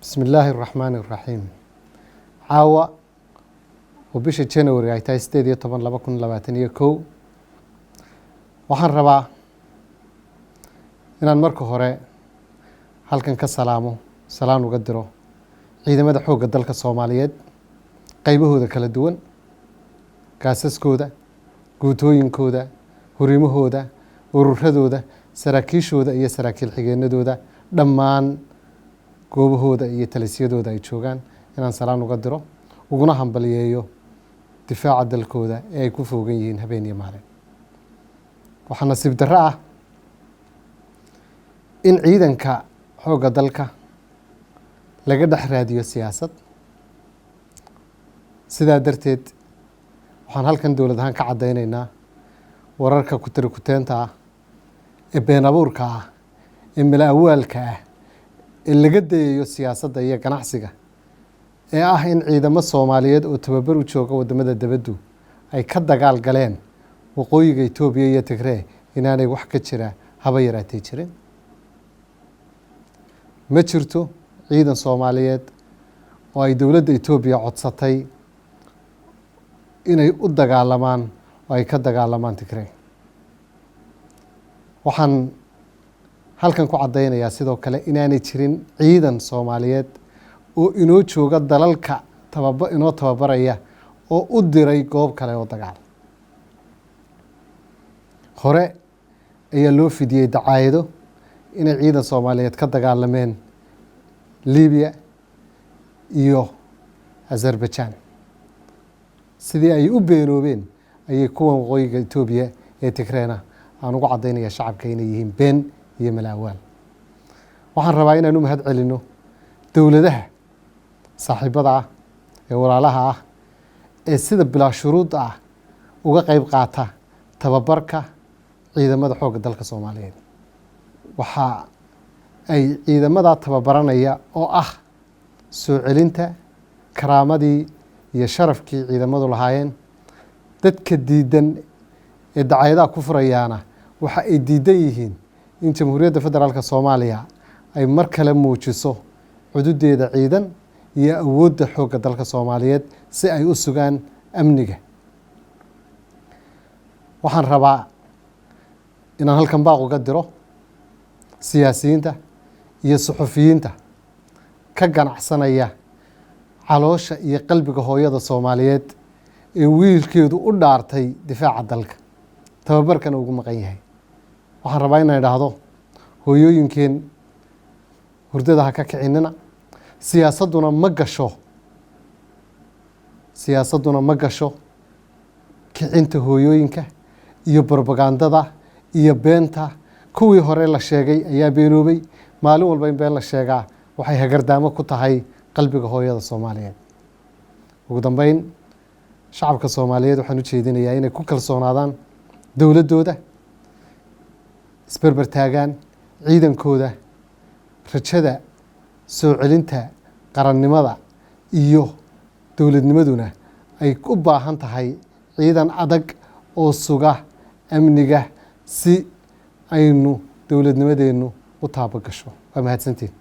بسم الله الرحمن الرحيم عاوة وبش جانوري ay tahay 18 waxaan rabaa inaan marka hore halkan ka salaan uga diro ciidamada xoogga dalka Soomaaliyeed qaybahooda kala duwan gaasaskooda guutooyinkooda hurimahooda ururadooda saraakiishooda iyo saraakiil xigeenadooda dhammaan goobahooda iyo talisyadooda ay joogaan inaan salaan uga diro uguna hambaliyeeyo difaaca dalkooda ee ay ku foogan yihiin habeen iyo maalin waxaa nasiib darro ah in ciidanka xoogga dalka laga dhex raadiyo siyaasad sidaa darteed waxaan halkan dowlad ahaan ka caddaynaynaa wararka kutirikuteenta ah ee been abuurka ah ee mala awaalka ah ee laga dayayo siyaasadda iyo ganacsiga ee ah in ciidamo Soomaaliyeed oo tababar u jooga wadamada dibaddu ay ka dagaal galeen waqooyiga Itoobiya iyo Tigray inaanay wax ka jira haba yaraatee jirin ma jirto ciidan Soomaaliyeed oo ay dowladda Itoobiya codsatay inay u dagaalamaan oo ay ka dagaalamaan Tigray waxaan halkan ku caddaynayaa sidoo kale inaanay jirin ciidan Soomaaliyeed oo inoo jooga dalalka inoo tababaraya oo u diray goob kale oo dagaal hore ayaa loo fidiyey dacaayado inay ciidan Soomaaliyeed ka dagaalameen Liibiya iyo Azerbaijan sidii ay u beenoobeen ayay kuwan waqooyiga Itoobiya ee Tigrayna aan ugu caddaynayaa shacabka inay yihiin been iyo malaawaal waxaan rabaa inaan u mahad celino dowladaha saaxiibada ah ee walaalaha ah ee sida bilaa shuruud ah uga qayb qaata tababarka ciidamada xoogga dalka Soomaaliyeed waxa ay ciidamada tababaranaya oo ah soo celinta karaamadii iyo sharafkii ciidamadu lahaayeen dadka diidan ee dacaayadaha ku furayaana waxa ay diidan yihiin in Jamhuuriyadda Federaalka Soomaaliya ay mar kale muujiso xuduudeeda ciidan iyo awoodda xoogga dalka Soomaaliyeed si ay u sugaan amniga waxaan rabaa inaan halkan baaq uga diro siyaasiyiinta iyo suxufiyiinta ka ganacsanaya caloosha iyo qalbiga hooyada Soomaaliyeed ee wiilkeedu u dhaartay difaaca dalka tababarkana ugu maqan yahay waxaan rabaa inaan idhaahdo hooyooyinkeen hurdada ha ka kicinina siyaasadduna ma gasho kicinta hooyooyinka iyo propagandada iyo beenta kuwii hore la sheegay ayaa beenoobay maalin walba in been la sheegaa waxay hagardaamo ku tahay qalbiga hooyada Soomaaliyeed ugu dambeyn shacabka Soomaaliyeed waxaan u jeedinayaa inay ku kalsoonaadaan dowladooda isbarbar taagaan ciidankooda rajada soo celinta qarannimada iyo dowladnimaduna ay u baahan tahay ciidan adag oo suga amniga si aynu dowladnimadeenu u taabagasho waa mahadsantiin